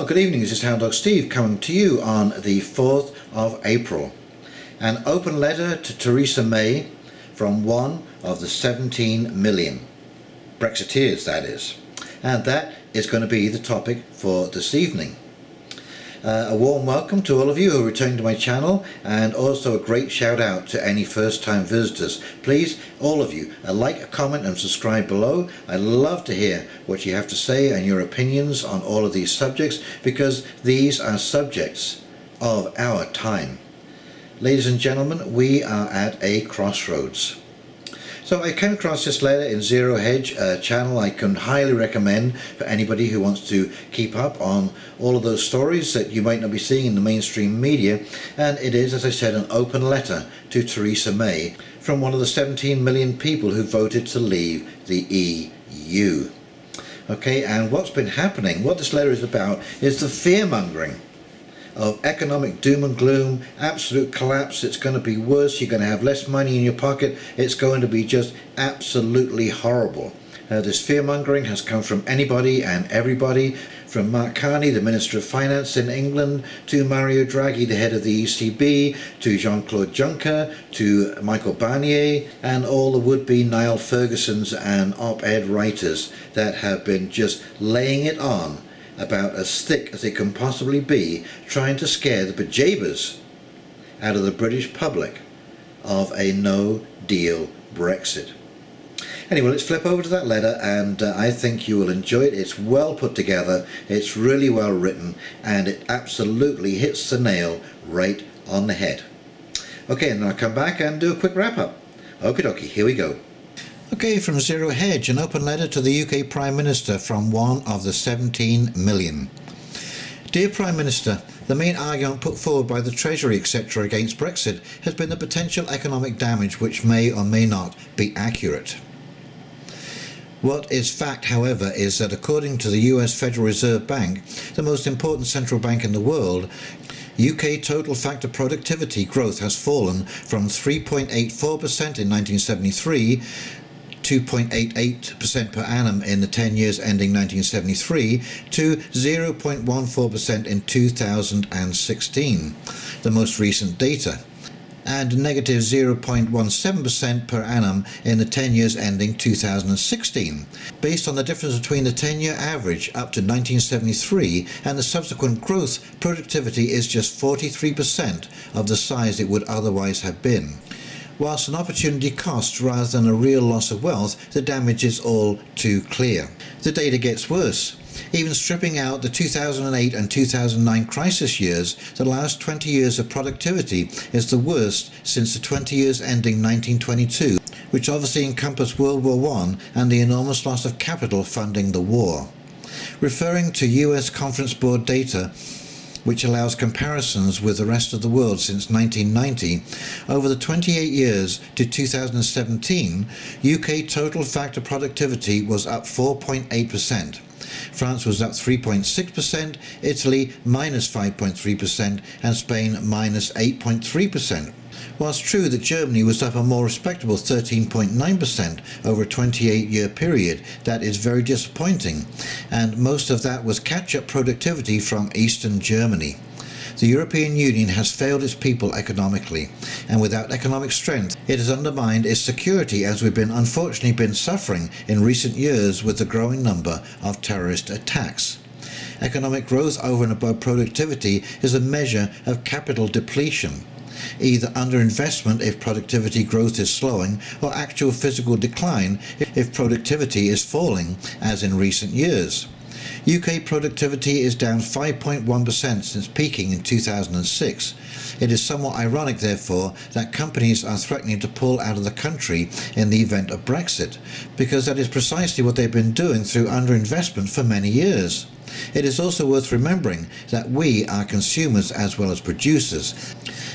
Well, good evening. This is Hound Dog Steve coming to you on the 4th of April. An open letter to Theresa May from one of the 17 million. Brexiteers, that is. And that is going to be the topic for this evening. A warm welcome to all of you who are returning to my channel, and also a great shout out to any first time visitors. Please, all of you, like, comment and subscribe below. I love to hear what you have to say and your opinions on all of these subjects, because these are subjects of our time. Ladies and gentlemen, we are at a crossroads. So I came across this letter in Zero Hedge, a channel I can highly recommend for anybody who wants to keep up on all of those stories that you might not be seeing in the mainstream media. And it is, as I said, an open letter to Theresa May from one of the 17 million people who voted to leave the EU. Okay, and what's been happening, what this letter is about, is the fear-mongering of economic doom and gloom, absolute collapse. It's going to be worse, you're going to have less money in your pocket, it's going to be just absolutely horrible. This fear-mongering has come from anybody and everybody, from Mark Carney, the Minister of Finance in England, to Mario Draghi, the head of the ECB, to Jean-Claude Juncker, to Michael Barnier, and all the would-be Niall Fergusons and op-ed writers that have been just laying it on about as thick as it can possibly be, trying to scare the bejeebers out of the British public of a no-deal Brexit. Anyway, let's flip over to that letter, and I think you will enjoy it. It's well put together, it's really well written, and it absolutely hits the nail right on the head. Okay, and I'll come back and do a quick wrap-up. Okie dokie, here we go. Okay, from Zero Hedge, an open letter to the UK Prime Minister from one of the 17 million. Dear Prime Minister, the main argument put forward by the Treasury etc. against Brexit has been the potential economic damage, which may or may not be accurate. What is fact, however, is that according to the US Federal Reserve Bank, the most important central bank in the world, UK total factor productivity growth has fallen from 3.84% in 1973, 2.88% per annum in the 10 years ending 1973, to 0.14% in 2016, the most recent data, and negative 0.17% per annum in the 10 years ending 2016. Based on the difference between the 10-year average up to 1973 and the subsequent growth, productivity is just 43% of the size it would otherwise have been. Whilst an opportunity cost rather than a real loss of wealth, the damage is all too clear. The data gets worse. Even stripping out the 2008 and 2009 crisis years, the last 20 years of productivity is the worst since the 20 years ending 1922, which obviously encompassed World War I and the enormous loss of capital funding the war. Referring to US Conference Board data, which allows comparisons with the rest of the world since 1990, over the 28 years to 2017, UK total factor productivity was up 4.8%. France was up 3.6%, Italy minus 5.3%, and Spain minus 8.3%. Whilst true that Germany was up a more respectable 13.9% over a 28-year period, that is very disappointing, and most of that was catch-up productivity from Eastern Germany. The European Union has failed its people economically, and without economic strength, it has undermined its security, as we've unfortunately been suffering in recent years with the growing number of terrorist attacks. Economic growth over and above productivity is a measure of capital depletion, either underinvestment if productivity growth is slowing, or actual physical decline if productivity is falling, as in recent years. UK productivity is down 5.1% since peaking in 2006. It is somewhat ironic, therefore, that companies are threatening to pull out of the country in the event of Brexit, because that is precisely what they've been doing through underinvestment for many years. It is also worth remembering that we are consumers as well as producers,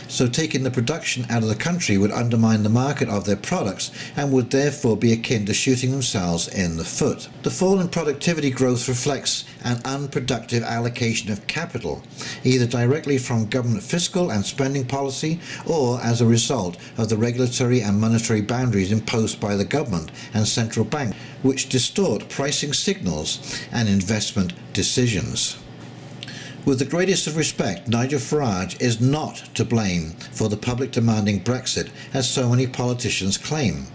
so taking the production out of the country would undermine the market of their products and would therefore be akin to shooting themselves in the foot. The fall in productivity growth reflects an unproductive allocation of capital, either directly from government fiscal and spending policy or as a result of the regulatory and monetary boundaries imposed by the government and central bank, which distort pricing signals and investment decisions. With the greatest of respect, Nigel Farage is not to blame for the public demanding Brexit, as so many politicians claim.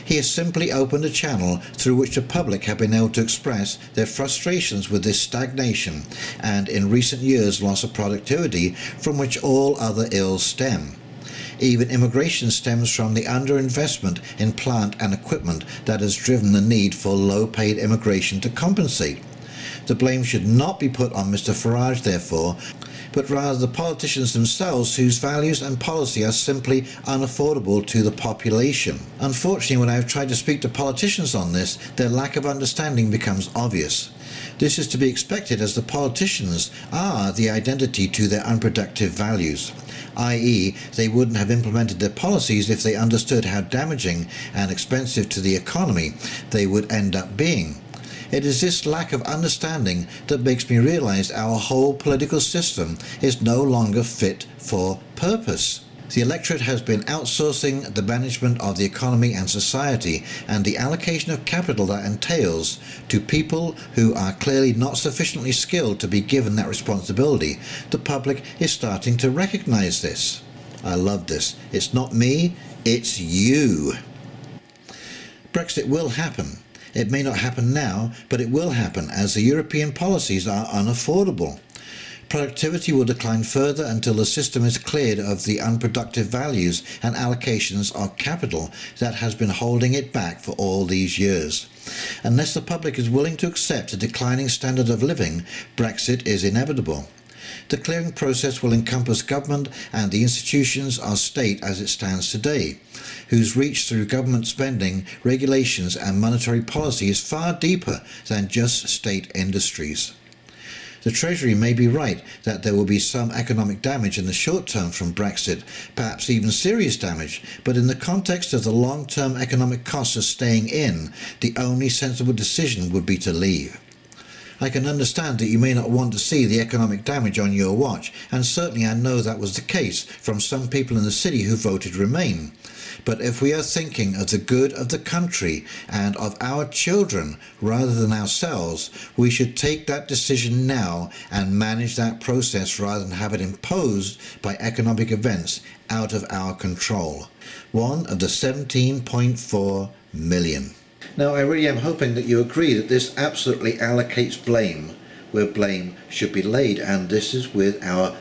He has simply opened a channel through which the public have been able to express their frustrations with this stagnation and, in recent years, loss of productivity from which all other ills stem. Even immigration stems from the underinvestment in plant and equipment that has driven the need for low-paid immigration to compensate. The blame should not be put on Mr. Farage, therefore, but rather the politicians themselves whose values and policy are simply unaffordable to the population. Unfortunately, when I have tried to speak to politicians on this, their lack of understanding becomes obvious. This is to be expected, as the politicians are the identity to their unproductive values, i.e. they wouldn't have implemented their policies if they understood how damaging and expensive to the economy they would end up being. It is this lack of understanding that makes me realize our whole political system is no longer fit for purpose. The electorate has been outsourcing the management of the economy and society, and the allocation of capital that entails, to people who are clearly not sufficiently skilled to be given that responsibility. The public is starting to recognize this. I love this. It's not me, it's you. Brexit will happen. It may not happen now, but it will happen, as the European policies are unaffordable. Productivity will decline further until the system is cleared of the unproductive values and allocations of capital that has been holding it back for all these years. Unless the public is willing to accept a declining standard of living, Brexit is inevitable. The clearing process will encompass government and the institutions of state as it stands today, whose reach through government spending, regulations and monetary policy is far deeper than just state industries. The Treasury may be right that there will be some economic damage in the short term from Brexit, perhaps even serious damage, but in the context of the long-term economic costs of staying in, the only sensible decision would be to leave. I can understand that you may not want to see the economic damage on your watch, and certainly I know that was the case from some people in the city who voted Remain. But if we are thinking of the good of the country and of our children rather than ourselves, we should take that decision now and manage that process rather than have it imposed by economic events out of our control. One of the 17.4 million. Now, I really am hoping that you agree that this absolutely allocates blame where blame should be laid, and this is with our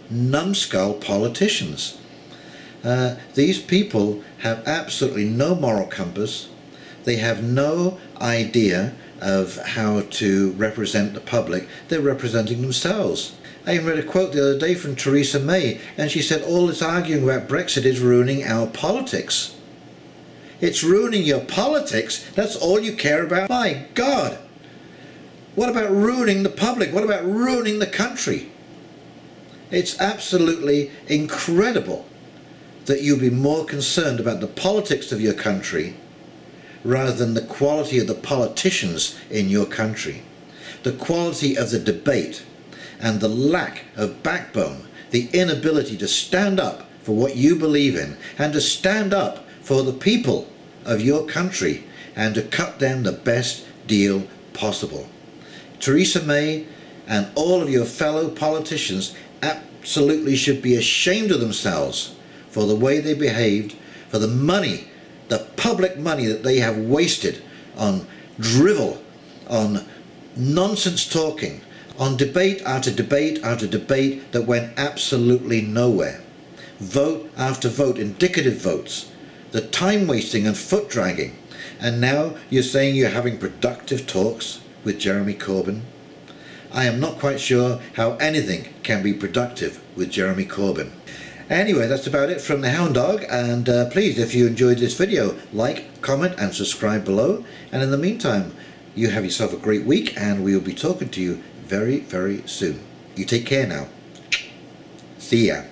numbskull politicians. These people have absolutely no moral compass. They have no idea of how to represent the public. They're representing themselves. I read a quote the other day from Theresa May, and she said all this arguing about Brexit is ruining our politics. It's ruining your politics? That's all you care about? My God! What about ruining the public? What about ruining the country? It's absolutely incredible that you'd be more concerned about the politics of your country rather than the quality of the politicians in your country, the quality of the debate, and the lack of backbone, the inability to stand up for what you believe in and to stand up for the people of your country and to cut them the best deal possible. Theresa May and all of your fellow politicians absolutely should be ashamed of themselves for the way they behaved, for the money, the public money that they have wasted on drivel, on nonsense talking, on debate after debate after debate that went absolutely nowhere. Vote after vote, indicative votes, the time wasting and foot dragging. And now you're saying you're having productive talks with Jeremy Corbyn. I am not quite sure how anything can be productive with Jeremy Corbyn. Anyway, that's about it from the Hound Dog, and please, if you enjoyed this video, like, comment and subscribe below. And in the meantime, you have yourself a great week, and we will be talking to you very, very soon. You take care now. See ya.